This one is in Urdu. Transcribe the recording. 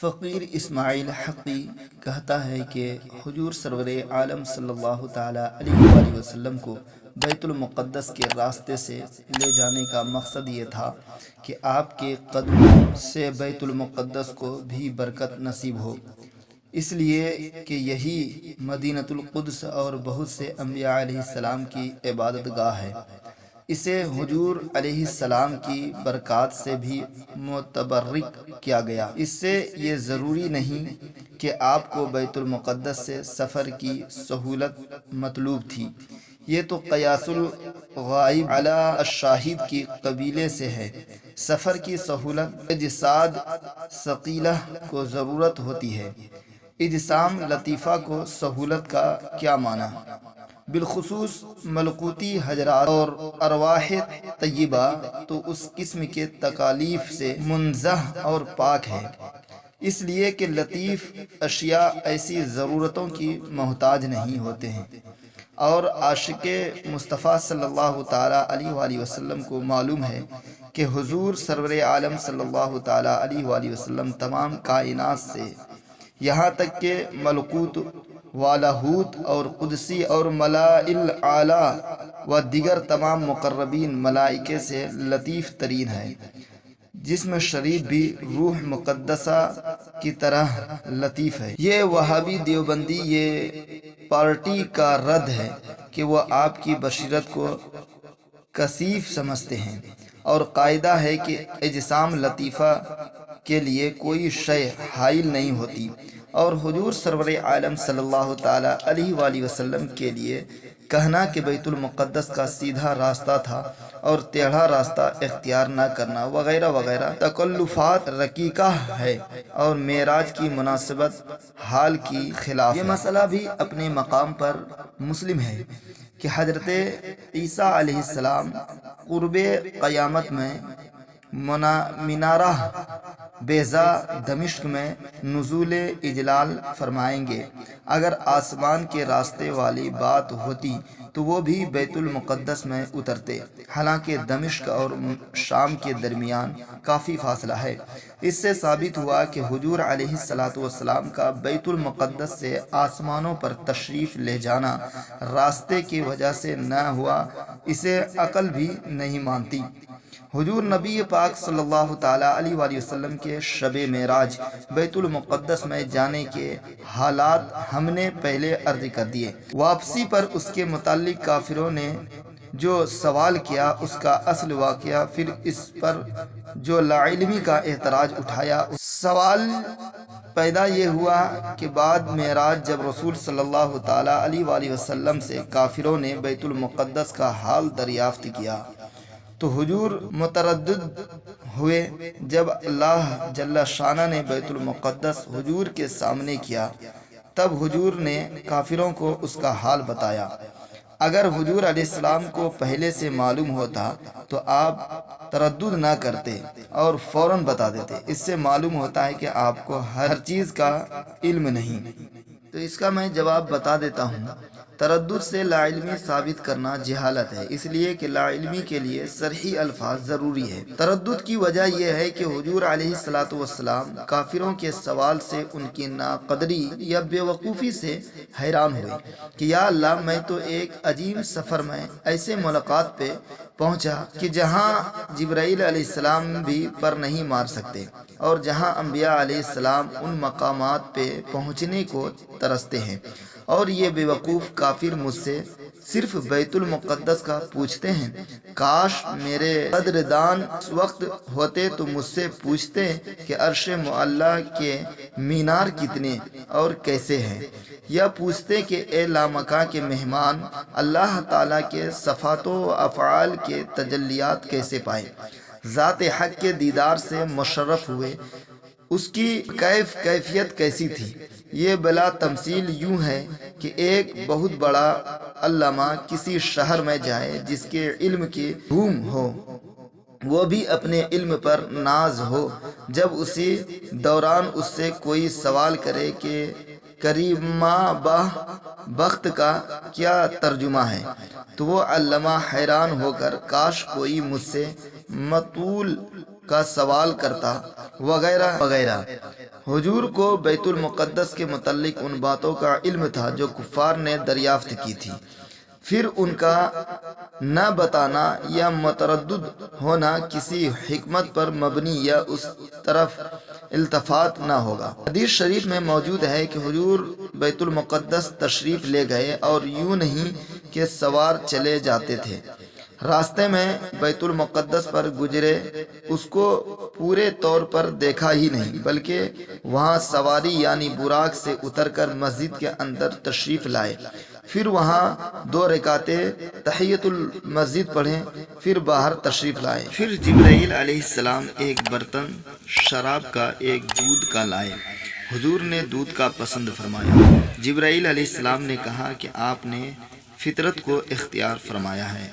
فقیر اسماعیل حقی کہتا ہے کہ حضور سرور عالم صلی اللہ تعالیٰ علیہ وآلہ وسلم کو بیت المقدس کے راستے سے لے جانے کا مقصد یہ تھا کہ آپ کے قدموں سے بیت المقدس کو بھی برکت نصیب ہو، اس لیے کہ یہی مدینۃ القدس اور بہت سے انبیاء علیہ السلام کی عبادت گاہ ہے۔ اسے حضور علیہ السلام کی برکات سے بھی متبرک کیا گیا۔ اس سے یہ ضروری نہیں کہ آپ کو بیت المقدس سے سفر کی سہولت مطلوب تھی، یہ تو قیاس الغائب علی الشاہد کی قبیلے سے ہے۔ سفر کی سہولت اجساد ثقیلہ کو ضرورت ہوتی ہے۔ اجسام لطیفہ کو سہولت کا کیا معنی؟ بالخصوص ملکوتی حضرات اور ارواح طیبہ تو اس قسم کے تکالیف سے منزہ اور پاک ہے، اس لیے کہ لطیف اشیاء ایسی ضرورتوں کی محتاج نہیں ہوتے ہیں، اور عاشق مصطفیٰ صلی اللہ تعالیٰ علیہ وآلہ وسلم کو معلوم ہے کہ حضور سرور عالم صلی اللہ تعالیٰ علیہ وآلہ وسلم تمام کائنات سے یہاں تک کہ ملکوت والاہوت اور قدسی اور ملائل اعلیٰ و دیگر تمام مقربین ملائکے سے لطیف ترین ہے۔ جسم شریف بھی روح مقدسہ کی طرح لطیف ہے۔ یہ وہابی دیوبندی یہ پارٹی کا رد ہے کہ وہ آپ کی بشریت کو کثیف سمجھتے ہیں، اور قاعدہ ہے کہ اجسام لطیفہ کے لیے کوئی شے حائل نہیں ہوتی، اور حضور سرور عالم صلی اللہ تعالیٰ علیہ وآلہ وسلم کے لیے کہنا کہ بیت المقدس کا سیدھا راستہ تھا اور ٹیڑھا راستہ اختیار نہ کرنا وغیرہ وغیرہ تکلفات رقیقہ ہے اور معراج کی مناسبت حال کی خلاف ہے۔ یہ مسئلہ بھی اپنے مقام پر مسلم ہے کہ حضرت عیسیٰ علیہ السلام قرب قیامت میں منارہ بیضا دمشق میں نزول اجلال فرمائیں گے۔ اگر آسمان کے راستے والی بات ہوتی تو وہ بھی بیت المقدس میں اترتے، حالانکہ دمشق اور شام کے درمیان کافی فاصلہ ہے۔ اس سے ثابت ہوا کہ حضور علیہ السلام کا بیت المقدس سے آسمانوں پر تشریف لے جانا راستے کی وجہ سے نہ ہوا، اسے عقل بھی نہیں مانتی۔ حضور نبی پاک صلی اللہ تعالیٰ علیہ وآلہ وسلم کے شب معراج بیت المقدس میں جانے کے حالات ہم نے پہلے عرض کر دیے۔ واپسی پر اس کے متعلق کافروں نے جو سوال کیا اس کا اصل واقعہ، پھر اس پر جو لاعلمی کا اعتراض اٹھایا، سوال پیدا یہ ہوا کہ بعد معراج جب رسول صلی اللہ تعالیٰ علیہ وآلہ وسلم سے کافروں نے بیت المقدس کا حال دریافت کیا تو حضور متردد ہوئے۔ جب اللہ جل شانہ نے بیت المقدس حضور کے سامنے کیا تب حضور نے کافروں کو اس کا حال بتایا۔ اگر حضور علیہ السلام کو پہلے سے معلوم ہوتا تو آپ تردد نہ کرتے اور فوراً بتا دیتے۔ اس سے معلوم ہوتا ہے کہ آپ کو ہر چیز کا علم نہیں۔ تو اس کا میں جواب بتا دیتا ہوں۔ تردد سے لاعلمی ثابت کرنا جہالت ہے، اس لیے کہ لاعلمی کے لیے صریح الفاظ ضروری ہے۔ تردد کی وجہ یہ ہے کہ حضور علیہ السلام کافروں کے سوال سے ان کی ناقدری یا بے وقوفی سے حیران ہوئے کہ یا اللہ، میں تو ایک عجیب سفر میں ایسے ملاقات پہ پہنچا کہ جہاں جبرائیل علیہ السلام بھی پر نہیں مار سکتے، اور جہاں انبیاء علیہ السلام ان مقامات پہ پہنچنے کو ترستے ہیں، اور یہ بے وقوف کافر مجھ سے صرف بیت المقدس کا پوچھتے ہیں۔ کاش میرے قدردان اس وقت ہوتے تو مجھ سے پوچھتے کہ عرش معلیٰ کے مینار کتنے اور کیسے ہیں، یا پوچھتے کہ اے لامکاں کے مہمان، اللہ تعالیٰ کے صفات و افعال کے تجلیات کیسے پائے، ذات حق کے دیدار سے مشرف ہوئے، اس کی کیفیت کیسی تھی۔ یہ بلا تمثیل یوں ہے کہ ایک بہت بڑا علامہ کسی شہر میں جائے جس کے علم کی دھوم ہو، وہ بھی اپنے علم پر ناز ہو، جب اسی دوران اس سے کوئی سوال کرے کہ کریمہ بخت کا کیا ترجمہ ہے، تو وہ علامہ حیران ہو کر کاش کوئی مجھ سے مطول کا سوال کرتا وغیرہ وغیرہ۔ حضور کو بیت المقدس کے متعلق ان باتوں کا علم تھا جو کفار نے دریافت کی تھی، پھر ان کا نہ بتانا یا متردد ہونا کسی حکمت پر مبنی یا اس طرف التفات نہ ہوگا۔ حدیث شریف میں موجود ہے کہ حضور بیت المقدس تشریف لے گئے اور یوں نہیں کہ سوار چلے جاتے تھے، راستے میں بیت المقدس پر گزرے اس کو پورے طور پر دیکھا ہی نہیں، بلکہ وہاں سواری یعنی براق سے اتر کر مسجد کے اندر تشریف لائے، پھر وہاں 2 رکعتیں تحیۃ المسجد پڑھیں، پھر باہر تشریف لائے۔ پھر جبرائیل علیہ السلام ایک برتن شراب کا ایک دودھ کا لائے، حضور نے دودھ کا پسند فرمایا۔ جبرائیل علیہ السلام نے کہا کہ آپ نے فطرت کو اختیار فرمایا ہے،